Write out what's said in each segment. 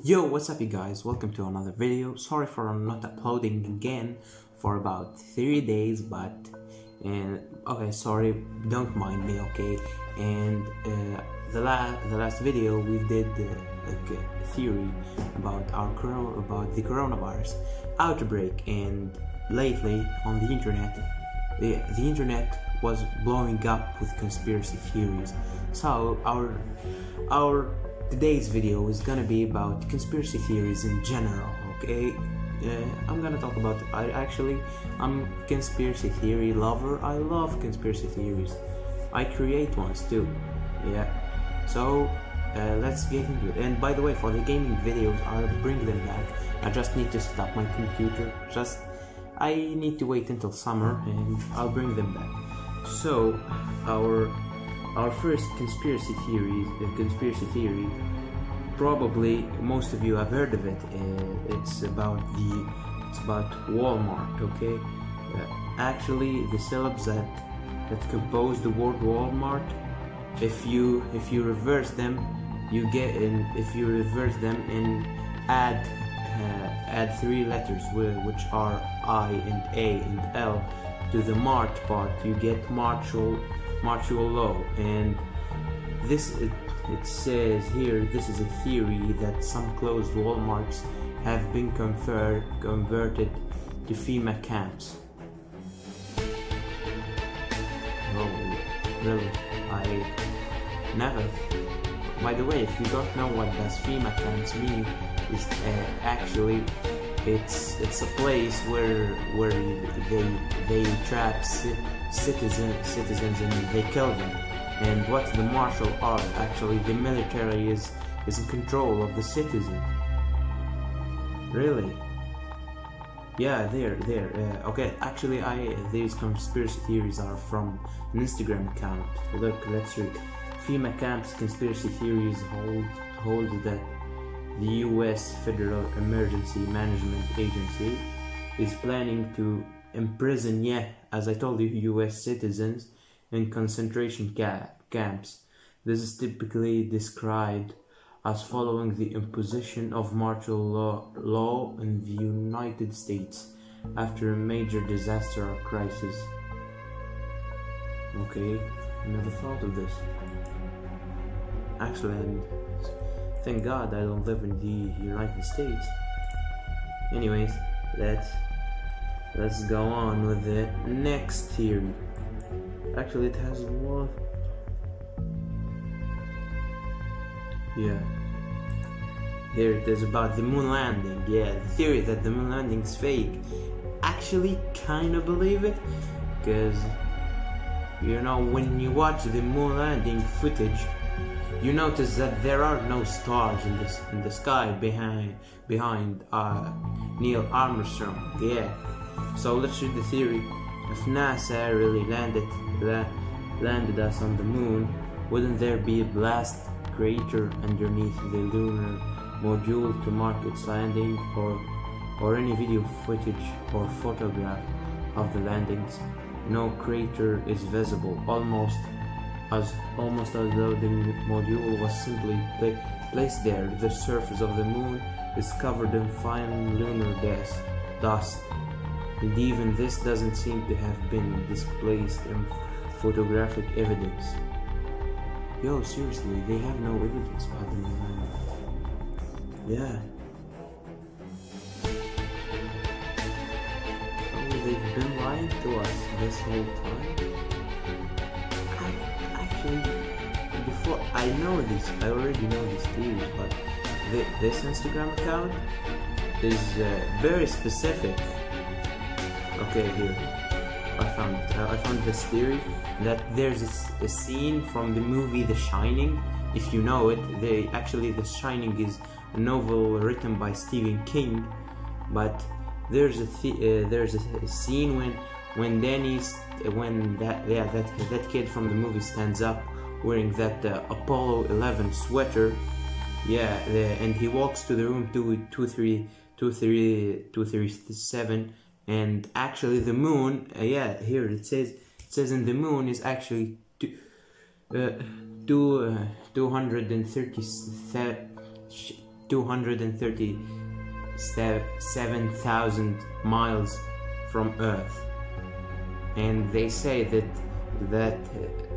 Yo, what's up you guys? Welcome to another video. Sorry for not uploading again for about 3 days, but okay, sorry, don't mind me, okay? And the last video we did like a theory about the coronavirus outbreak, and lately on the internet the internet was blowing up with conspiracy theories. So our today's video is gonna be about conspiracy theories in general, okay? I'm gonna talk about I'm a conspiracy theory lover. I love conspiracy theories. I create ones too, yeah. So let's get into it. And by the way, for the gaming videos, I'll bring them back. I just need to set up my computer. I need to wait until summer and I'll bring them back. So our first conspiracy theory, probably most of you have heard of it. It's about Walmart, okay? Actually, the syllables that compose the word Walmart, if you reverse them, if you reverse them and add 3 letters, which are I and A and L, to the Mart part, you get martial law. And it says here, this is a theory that some closed Walmarts have been converted to FEMA camps. Oh, really? I never. By the way, if you don't know what does FEMA camps mean, is actually it's a place where they trap citizens and they kill them. And what's the martial art? Actually, the military is in control of the citizens. Really? Yeah, okay, actually, these conspiracy theories are from an Instagram account. Look, let's read. FEMA camps conspiracy theories hold that the U.S. Federal Emergency Management Agency is planning to imprison, as I told you, U.S. citizens in concentration camps. This is typically described as following the imposition of martial law in the United States after a major disaster or crisis. Okay, I never thought of this. Actually, and thank God I don't live in the United States. Anyways, let's go on with the next theory. Actually, it has one. Yeah. Here it is about the moon landing. Yeah, the theory that the moon landing is fake. Actually, kinda believe it, because you know, when you watch the moon landing footage, you notice that there are no stars in the sky behind Neil Armstrong. Yeah. So let's read the theory. If NASA really landed us on the moon, wouldn't there be a blast crater underneath the lunar module to mark its landing, or any video footage or photograph of the landings? No crater is visible, almost as though the module was simply placed there. The surface of the moon is covered in fine lunar dust, and even this doesn't seem to have been displaced in photographic evidence. Yo, seriously, they have no evidence about the moon landing. Yeah. So they've been lying to us this whole time. Before I already know these theories, but this Instagram account is very specific. Okay, here I found this theory that there's a scene from the movie The Shining. If you know it, The Shining is a novel written by Stephen King, but there's a scene when that kid from the movie stands up wearing that Apollo 11 sweater, and he walks to the room 237, and actually the moon, here it says in the moon is actually 237 237,000 miles from Earth, and they say that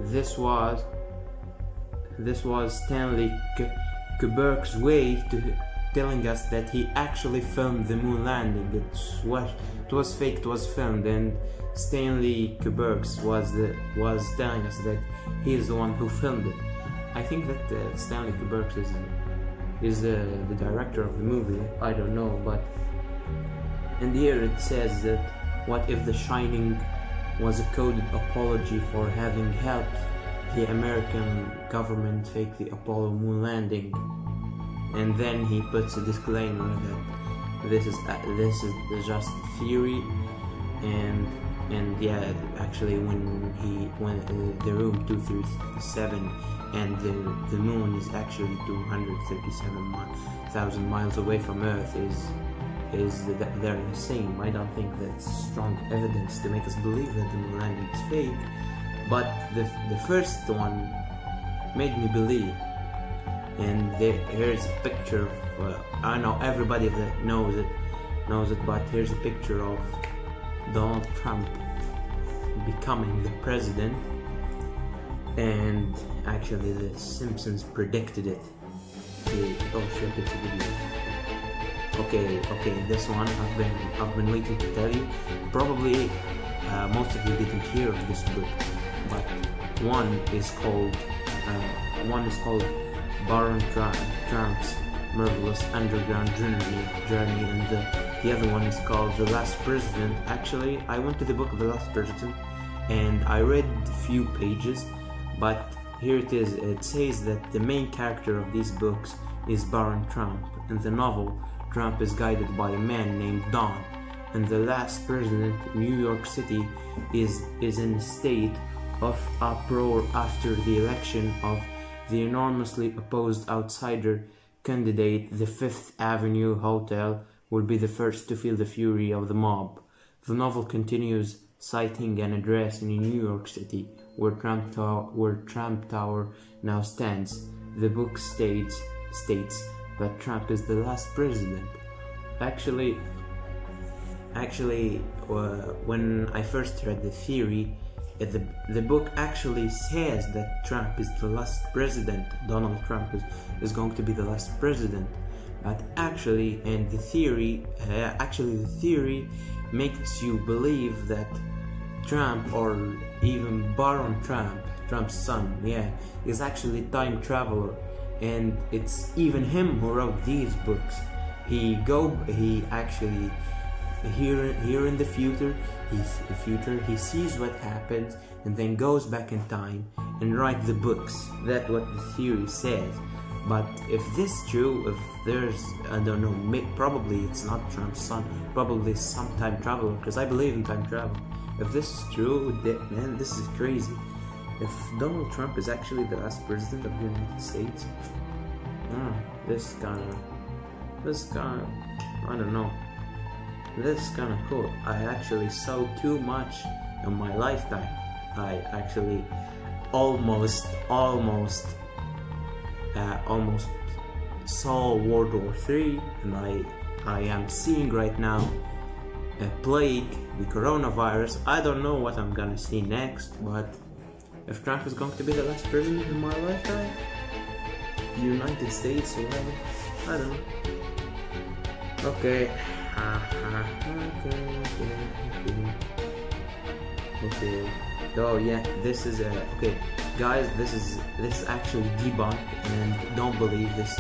this was Stanley Kubrick's way to telling us that he actually filmed the moon landing. It was fake, it was filmed, and Stanley Kubrick was telling us that he is the one who filmed it. I think that Stanley Kubrick is the director of the movie. I don't know, but and here it says that what if The Shining was a coded apology for having helped the American government fake the Apollo moon landing, and then he puts a disclaimer that this is just theory, and yeah, actually when the room 237 and the moon is actually 237,000 miles away from Earth they're the same. I don't think that's strong evidence to make us believe that the moon landing is fake, but the first one made me believe. And here's a picture of I know everybody that knows it, but here's a picture of Donald Trump becoming the president, and actually the Simpsons predicted it. Oh shit, it's a video. Okay, this one I've been waiting to tell you. Probably most of you didn't hear of this book, but one is called Baron Trump's Marvelous Underground Journey, and the other one is called The Last President. Actually, I went to the book of The Last President and I read a few pages, but here it is. It says that the main character of these books is Baron Trump. In the novel, Trump is guided by a man named Don, and the last president, New York City, is in a state of uproar after the election of the enormously opposed outsider candidate. The Fifth Avenue Hotel will be the first to feel the fury of the mob. The novel continues, citing an address in New York City where Trump Tower now stands. The book states that Trump is the last president. Actually, when I first read the theory, the book actually says that Trump is the last president. Donald Trump is going to be the last president. But actually, and the theory makes you believe that Trump, or even Baron Trump, Trump's son, is actually a time traveler, and it's even him who wrote these books. He actually here in the future, he sees what happens and then goes back in time and writes the books. That's what the theory says. But if this is true, if there's, I don't know, probably it's not Trump's son, probably some time traveler, because I believe in time travel. If this is true, man, this is crazy. If Donald Trump is actually the last president of the United States, this kind of, I don't know. This is kind of cool. I actually saw too much in my lifetime. I actually almost saw World War III, and I am seeing right now a plague, the coronavirus. I don't know what I'm gonna see next, but if Trump is going to be the last president in my lifetime, the United States or whatever, I don't know. Okay. Okay. Oh yeah, this is okay, guys. This is actually debunked, and don't believe this.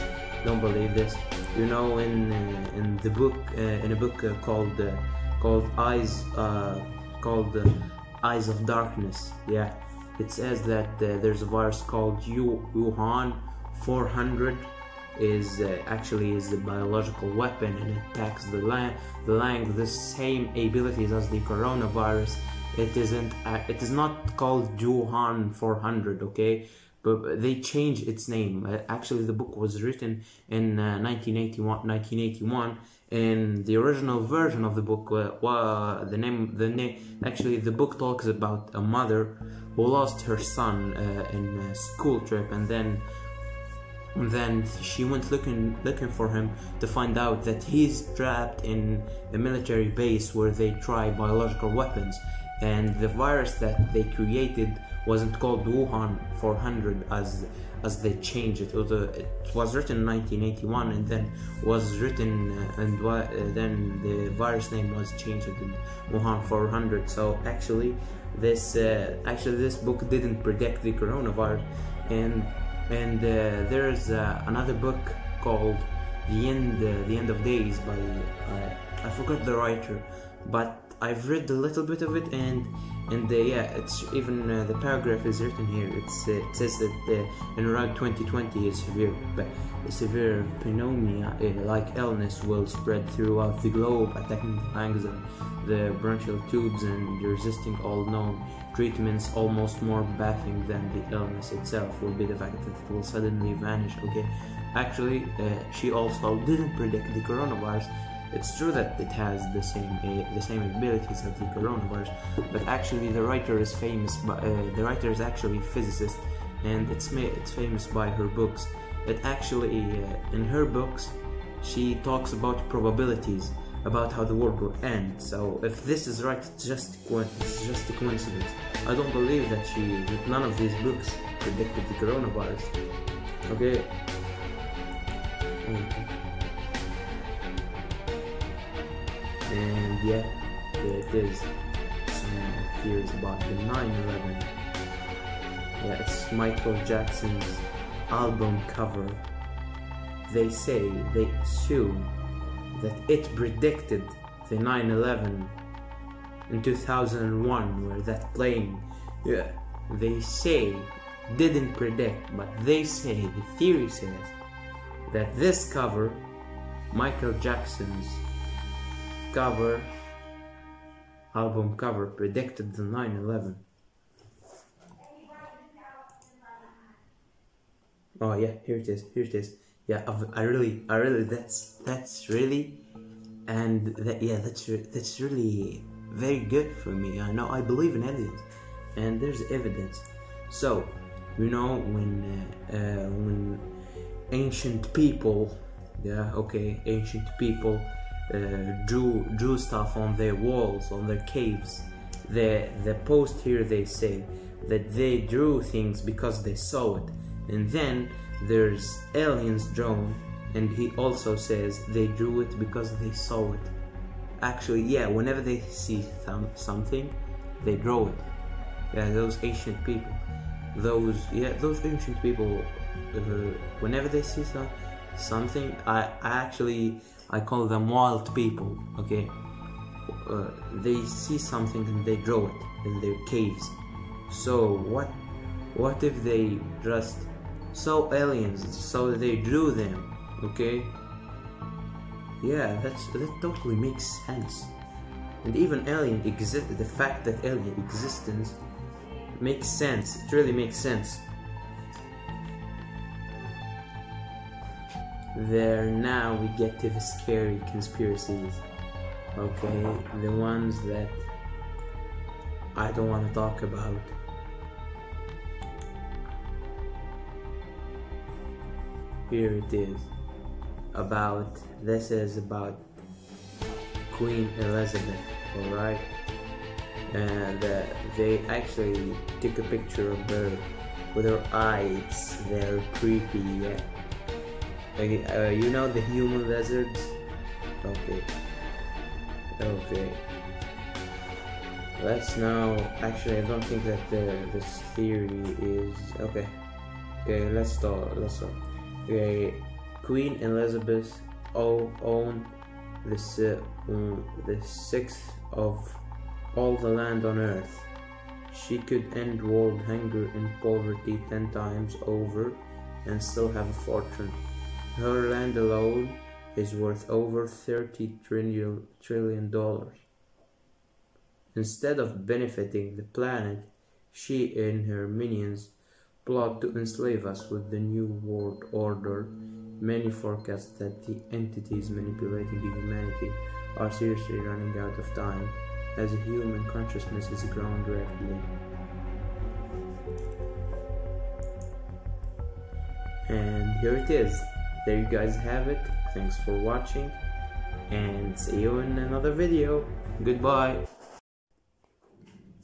You know, in the book, in a book called Eyes of Darkness. Yeah, it says that there's a virus called Wuhan 400. Is a biological weapon, and it attacks the lung. The same abilities as the coronavirus. It is not called Wuhan 400, okay? But they changed its name. Actually, the book was written in 1981, and the original version of the book, the book talks about a mother who lost her son in a school trip, and then And then she went looking for him to find out that he's trapped in a military base where they try biological weapons, and the virus that they created wasn't called Wuhan 400 as they changed it. It was written in 1981, and then was written then the virus name was changed to Wuhan 400. So actually this book didn't predict the coronavirus. And there's another book called The End of Days by I forgot the writer, but I've read a little bit of it, and yeah, it's even the paragraph is written here. It says that in around 2020 a severe pneumonia like illness will spread throughout the globe, attacking the lungs and the bronchial tubes and resisting all known treatments. Almost more baffling than the illness itself will be the fact that it will suddenly vanish. Okay, actually she also didn't predict the coronavirus. It's true that it has the same abilities as the coronavirus, but actually the writer is famous. The writer is actually a physicist, and it's famous by her books. It actually in her books she talks about probabilities, about how the world will end. So if this is right, it's just a coincidence. I don't believe that none of these books predicted the coronavirus. Okay. And yeah, there it is. Some theories about the 9/11. Yeah, it's Michael Jackson's album cover. They assume that it predicted the 9/11 in 2001, where that plane, yeah, they say didn't predict, but the theory says that this cover, Michael Jackson's album cover, predicted the 9/11. Oh yeah, here it is. Yeah, I really, that's really, and that's really very good for me. I know I believe in aliens, and there's evidence. So, when ancient people, drew stuff on their walls, on their caves. The post here, they say that they drew things because they saw it, and then there's aliens drawn, and he also says they drew it because they saw it. Actually, yeah, whenever they see something, they draw it. Yeah, those ancient people, whenever they see something, I call them wild people. Okay, they see something and they draw it in their caves. So what if they just saw aliens, so they drew them? Okay, yeah, that totally makes sense. And even the fact that alien existence makes sense. It really makes sense. Now we get to the scary conspiracies. Okay, the ones that I don't want to talk about. Here it is. This is about Queen Elizabeth, alright? And they actually took a picture of her with her eyes. They're creepy, yeah. You know the human lizards? Okay. Let's now. Actually, I don't think that this theory is okay. Okay, let's start. Okay, Queen Elizabeth owned the sixth of all the land on earth. She could end world hunger and poverty 10 times over and still have a fortune. Her land alone is worth over $30 trillion. Instead of benefiting the planet, she and her minions plot to enslave us with the New World Order. Many forecast that the entities manipulating humanity are seriously running out of time, as human consciousness is growing rapidly. And here it is. There you guys have it. Thanks for watching, and see you in another video. Goodbye.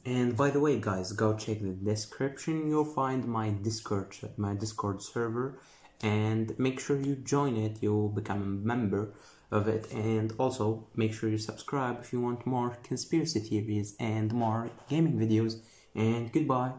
And by the way, guys, go check the description. You'll find my Discord server, and make sure you join it. You'll become a member of it, and also make sure you subscribe if you want more conspiracy theories and more gaming videos. And goodbye.